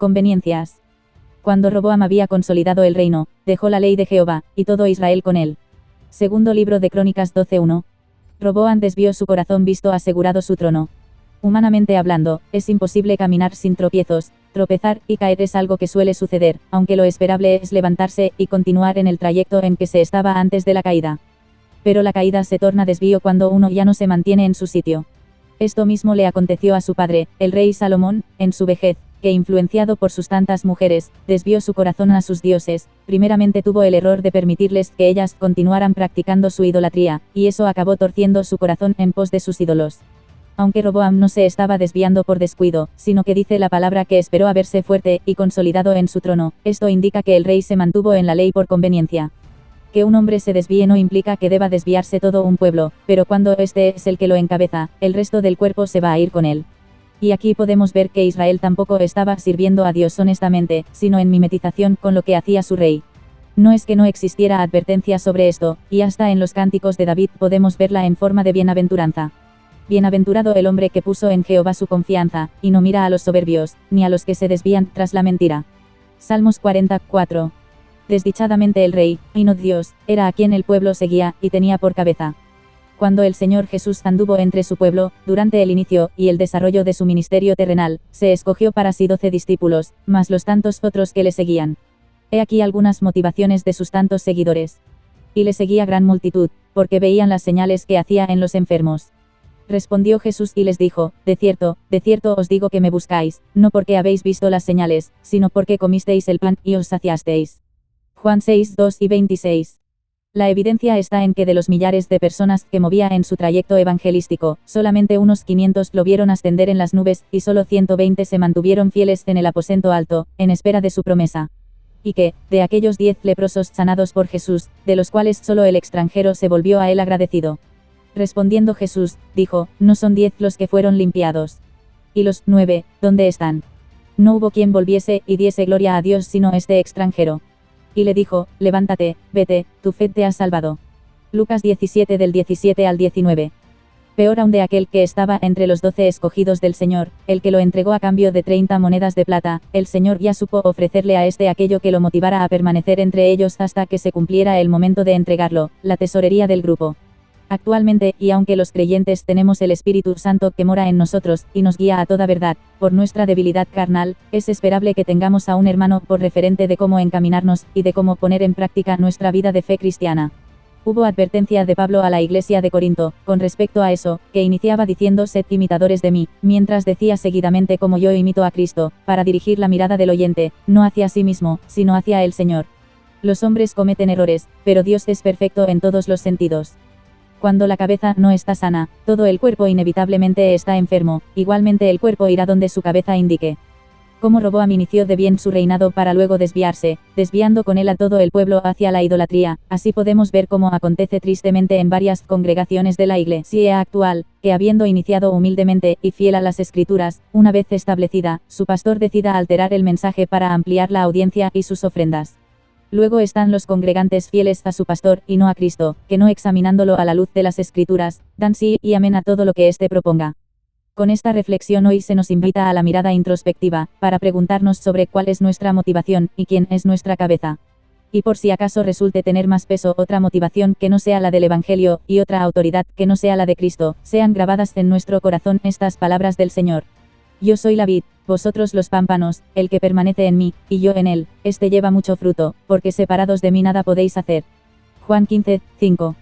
Conveniencias. Cuando Roboam había consolidado el reino, dejó la ley de Jehová, y todo Israel con él. Segundo libro de Crónicas 12:1. Roboam desvió su corazón visto asegurado su trono. Humanamente hablando, es imposible caminar sin tropiezos, tropezar y caer es algo que suele suceder, aunque lo esperable es levantarse y continuar en el trayecto en que se estaba antes de la caída. Pero la caída se torna desvío cuando uno ya no se mantiene en su sitio. Esto mismo le aconteció a su padre, el rey Salomón, en su vejez, que influenciado por sus tantas mujeres, desvió su corazón a sus dioses. Primeramente tuvo el error de permitirles que ellas continuaran practicando su idolatría, y eso acabó torciendo su corazón en pos de sus ídolos. Aunque Roboam no se estaba desviando por descuido, sino que dice la palabra que esperó a verse fuerte y consolidado en su trono, esto indica que el rey se mantuvo en la ley por conveniencia. Que un hombre se desvíe no implica que deba desviarse todo un pueblo, pero cuando este es el que lo encabeza, el resto del cuerpo se va a ir con él. Y aquí podemos ver que Israel tampoco estaba sirviendo a Dios honestamente, sino en mimetización con lo que hacía su rey. No es que no existiera advertencia sobre esto, y hasta en los cánticos de David podemos verla en forma de bienaventuranza. Bienaventurado el hombre que puso en Jehová su confianza, y no mira a los soberbios, ni a los que se desvían tras la mentira. Salmos 44. Desdichadamente el rey, y no Dios, era a quien el pueblo seguía, y tenía por cabeza. Cuando el Señor Jesús anduvo entre su pueblo, durante el inicio y el desarrollo de su ministerio terrenal, se escogió para sí 12 discípulos, más los tantos otros que le seguían. He aquí algunas motivaciones de sus tantos seguidores. Y le seguía gran multitud, porque veían las señales que hacía en los enfermos. Respondió Jesús y les dijo, de cierto os digo que me buscáis, no porque habéis visto las señales, sino porque comisteis el pan y os saciasteis. Juan 6:2 y 26. La evidencia está en que de los millares de personas que movía en su trayecto evangelístico, solamente unos 500 lo vieron ascender en las nubes, y solo 120 se mantuvieron fieles en el aposento alto, en espera de su promesa. Y que, de aquellos 10 leprosos sanados por Jesús, de los cuales solo el extranjero se volvió a él agradecido. Respondiendo Jesús, dijo, no son 10 los que fueron limpiados. ¿Y los 9, dónde están? No hubo quien volviese y diese gloria a Dios sino este extranjero. Y le dijo, levántate, vete, tu fe te ha salvado. Lucas 17 del 17 al 19. Peor aún de aquel que estaba entre los 12 escogidos del Señor, el que lo entregó a cambio de 30 monedas de plata, el Señor ya supo ofrecerle a este aquello que lo motivara a permanecer entre ellos hasta que se cumpliera el momento de entregarlo, la tesorería del grupo. Actualmente, y aunque los creyentes tenemos el Espíritu Santo que mora en nosotros, y nos guía a toda verdad, por nuestra debilidad carnal, es esperable que tengamos a un hermano por referente de cómo encaminarnos, y de cómo poner en práctica nuestra vida de fe cristiana. Hubo advertencia de Pablo a la iglesia de Corinto, con respecto a eso, que iniciaba diciendo sed imitadores de mí, mientras decía seguidamente como yo imito a Cristo, para dirigir la mirada del oyente, no hacia sí mismo, sino hacia el Señor. Los hombres cometen errores, pero Dios es perfecto en todos los sentidos. Cuando la cabeza no está sana, todo el cuerpo inevitablemente está enfermo, igualmente el cuerpo irá donde su cabeza indique. Como Roboam inició de bien su reinado para luego desviarse, desviando con él a todo el pueblo hacia la idolatría, así podemos ver cómo acontece tristemente en varias congregaciones de la iglesia actual, que habiendo iniciado humildemente y fiel a las Escrituras, una vez establecida, su pastor decida alterar el mensaje para ampliar la audiencia y sus ofrendas. Luego están los congregantes fieles a su pastor, y no a Cristo, que no examinándolo a la luz de las Escrituras, dan sí y amén a todo lo que éste proponga. Con esta reflexión hoy se nos invita a la mirada introspectiva, para preguntarnos sobre cuál es nuestra motivación, y quién es nuestra cabeza. Y por si acaso resulte tener más peso otra motivación que no sea la del Evangelio, y otra autoridad que no sea la de Cristo, sean grabadas en nuestro corazón estas palabras del Señor. Yo soy la vid, vosotros los pámpanos, el que permanece en mí, y yo en él, este lleva mucho fruto, porque separados de mí nada podéis hacer. Juan 15:5.